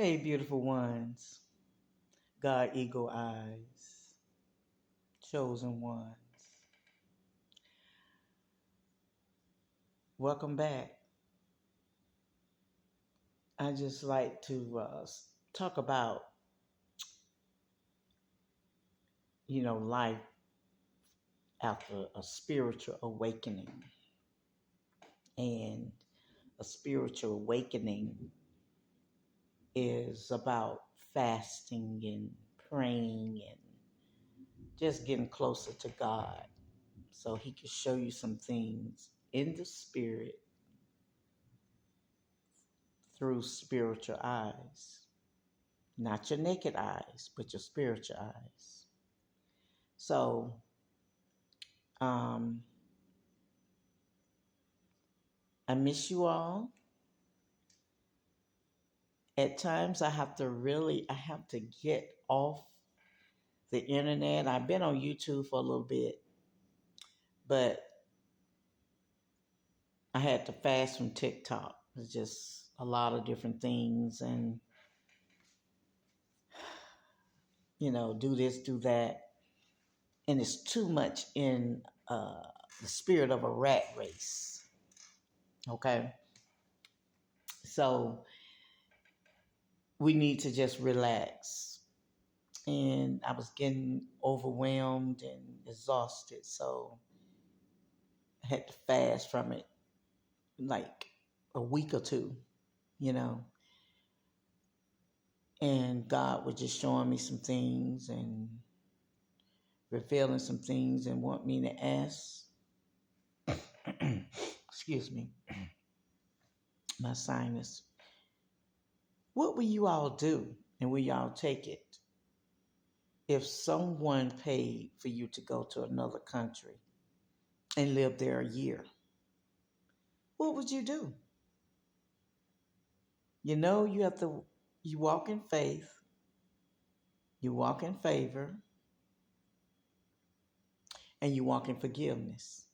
Hey, beautiful ones, God Eagle Eyes, chosen ones. Welcome back. I just like to talk about, life after a spiritual awakening. And a spiritual awakening is about fasting and praying and just getting closer to God so He can show you some things in the spirit through spiritual eyes. Not your naked eyes, but your spiritual eyes. So, um, I miss you all. At times, I have to get off the internet. I've been on YouTube for a little bit, but I had to fast from TikTok. It's just a lot of different things, and do this, do that, and it's too much in the spirit of a rat race. Okay, so we need to just relax. And I was getting overwhelmed and exhausted, so I had to fast from it like a week or two, you know. And God was just showing me some things and revealing some things and want me to ask. Excuse me, my sinus. What will you all do, and will y'all take it if someone paid for you to go to another country and live there a year? What would you do? You walk in faith, you walk in favor, and you walk in forgiveness.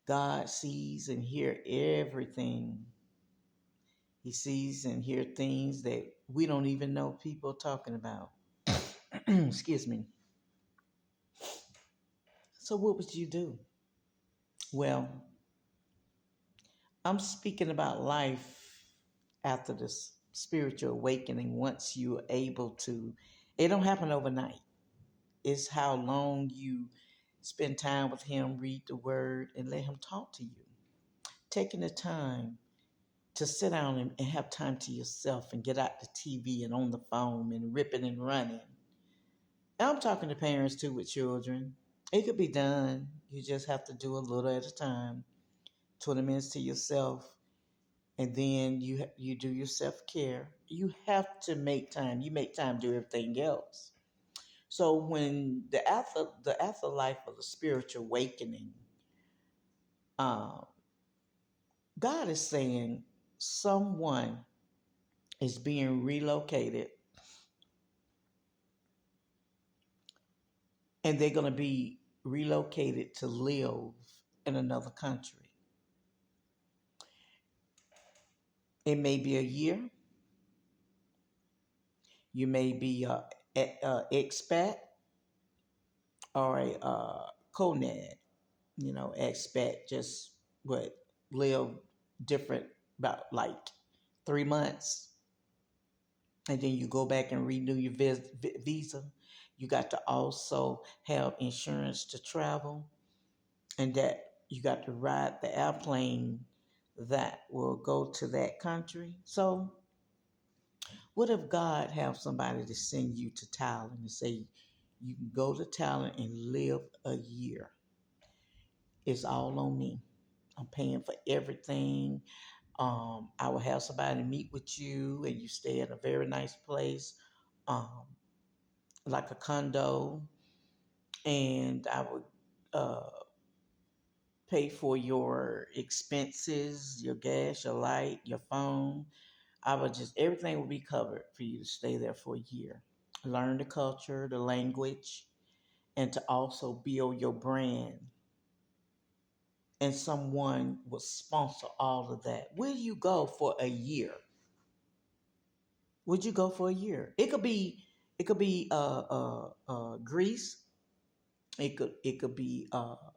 God sees and hears everything. He sees and hears things that we don't even know people talking about. Excuse me. So what would you do? Well, I'm speaking about life after this spiritual awakening. Once you're able to, it don't happen overnight. It's how long you spend time with Him, read the Word, and let Him talk to you. Taking the time to sit down and have time to yourself and get out the TV and on the phone and ripping and running. And I'm talking to parents too with children. It could be done. You just have to do a little at a time. 20 minutes to yourself, and then you do your self-care. You have to make time. You make time to do everything else. So when the afterlife of the spiritual awakening, um, God is saying someone is being relocated, and they're going to be relocated to live in another country. It may be a year. You may be a expat or a conad. Expat just what live different about like 3 months, and then you go back and renew your visa. You got to also have insurance to travel, and that you got to ride the airplane that will go to that country. So what if God have somebody to send you to Thailand and say you can go to Thailand and live a year? It's all on me. I'm paying for everything. I will have somebody meet with you, and you stay at a very nice place, um, like a condo, and I would uh, pay for your expenses, your gas, your light, your phone. I would just everything will be covered for you to stay there for a year, learn the culture, the language, and to also build your brand. And someone will sponsor all of that. Where do you go for a year? Would you go for a year? It could be Greece. It could be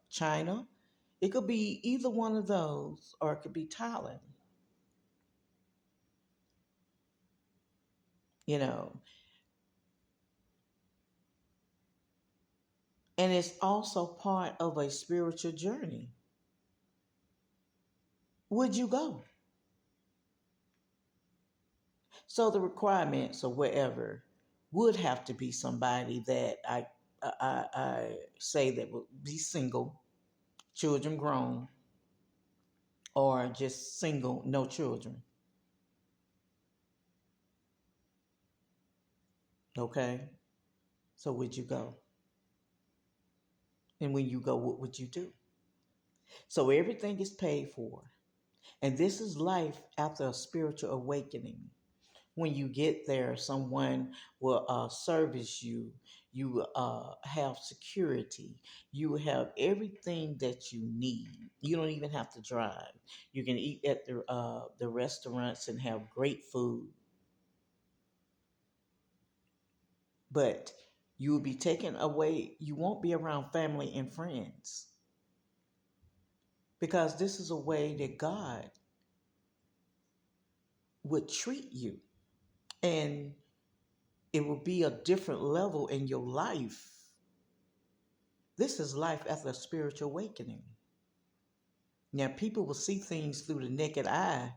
China. It could be either one of those, or it could be Thailand. You know, and it's also part of a spiritual journey. Would you go? So the requirements or whatever would have to be somebody that I say that would be single, children grown, or just single, no children. Okay. So would you go? And when you go, what would you do? So everything is paid for. And this is life after a spiritual awakening. When you get there, someone will service you. You have security. You have everything that you need. You don't even have to drive. You can eat at the restaurants and have great food. But you will be taken away. You won't be around family and friends, because this is a way that God would treat you. And it will be a different level in your life. This is life after a spiritual awakening. Now, people will see things through the naked eye,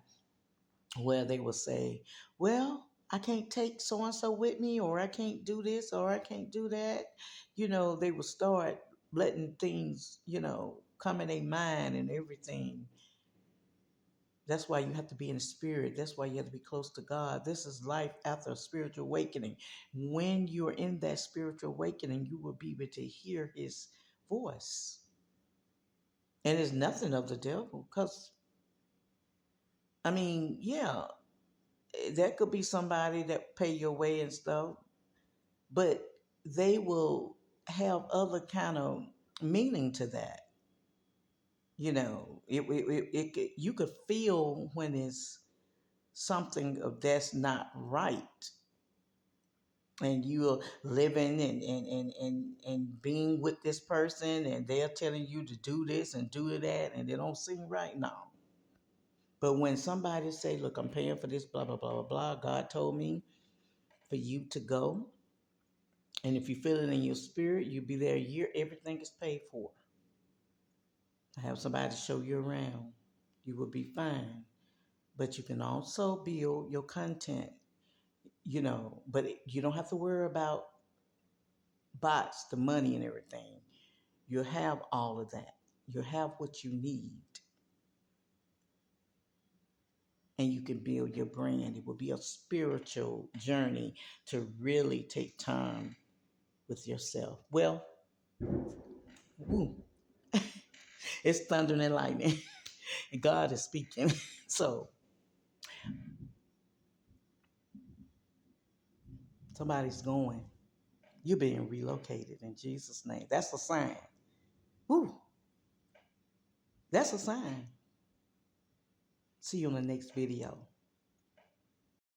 where they will say, well, I can't take so and so with me, or I can't do this, or I can't do that. They will start letting things, come in their mind and everything. That's why you have to be in the spirit. That's why you have to be close to God. This is life after a spiritual awakening. When you're in that spiritual awakening, you will be able to hear his voice. And it's nothing of the devil. Because, I mean, yeah, that could be somebody that pay your way and stuff, but they will have other kind of meaning to that. You could feel when it's something that's not right, and you're living and being with this person, and they're telling you to do this and do that, and it don't seem right now. But when somebody say, look, I'm paying for this, blah blah blah blah blah, God told me for you to go, and if you feel it in your spirit, you'll be there a year, everything is paid for. Have somebody to show you around, you will be fine. But you can also build your content, but you don't have to worry about bots, the money and everything. You have all of that. You have what you need. And you can build your brand. It will be a spiritual journey to really take time with yourself. Well, woo, it's thunder and lightning. God is speaking. So somebody's going. You're being relocated in Jesus' name. That's a sign. Woo, that's a sign. See you on the next video.